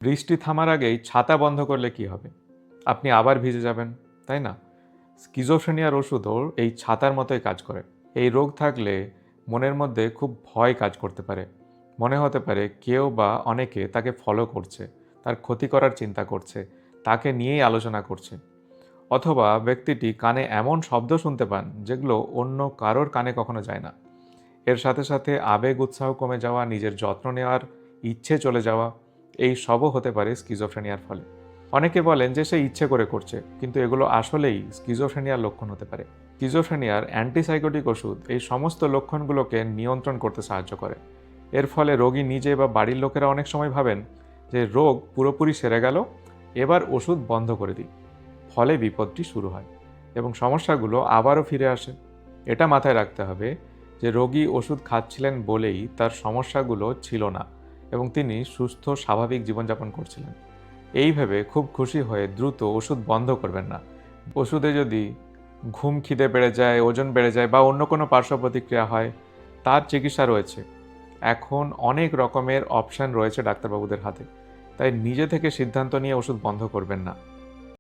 বৃষ্টি থামার আগেই ছাতা বন্ধ করলে কি হবে? আপনি আবার ভিজে যাবেন, তাই না? স্কিজোফ্রেনিয়ার ওষুধও এই ছাতার মতোই কাজ করে। এই রোগ থাকলে মনের মধ্যে খুব ভয় কাজ করতে পারে। মনে হতে পারে কেউ বা অনেকে তাকে ফলো করছে, তার ক্ষতি করার চিন্তা করছে, তাকে নিয়েই আলোচনা করছে। অথবা ব্যক্তিটি কানে এমন শব্দ শুনতে পান যেগুলো অন্য কারোর কানে কখনো যায় না। এর সাথে সাথে আবেগ উৎসাহ কমে যাওয়া, নিজের যত্ন নেওয়ার ইচ্ছে চলে যাওয়া, এই সবও হতে পারে স্কিজোফ্রেনিয়ার ফলে। অনেকে বলেন যে সে ইচ্ছে করে করছে, কিন্তু এগুলো আসলেই স্কিজোফ্রেনিয়ার লক্ষণ হতে পারে। স্কিজোফ্রেনিয়ার অ্যান্টিসাইকোটিক ওষুধ এই সমস্ত লক্ষণগুলোকে নিয়ন্ত্রণ করতে সাহায্য করে। এর ফলে রোগী নিজে বা বাড়ির লোকেরা অনেক সময় ভাবেন যে রোগ পুরোপুরি সেরে গেল, এবার ওষুধ বন্ধ করে দিই। ফলে বিপদটি শুরু হয় এবং সমস্যাগুলো আবারও ফিরে আসে। এটা মাথায় রাখতে হবে যে রোগী ওষুধ খাচ্ছিলেন বলেই তার সমস্যাগুলো ছিল না এবং তিনি সুস্থ স্বাভাবিক জীবনযাপন করছিলেন। এই ভেবে খুব খুশি হয়ে দ্রুত ওষুধ বন্ধ করবেন না। ওষুধে যদি ঘুম, খিদে বেড়ে যায়, ওজন বেড়ে যায় বা অন্য কোনো পার্শ্ব প্রতিক্রিয়া হয়, তার চিকিৎসা রয়েছে। এখন অনেক রকমের অপশন রয়েছে ডাক্তারবাবুদের হাতে। তাই নিজে থেকে সিদ্ধান্ত নিয়ে ওষুধ বন্ধ করবেন না।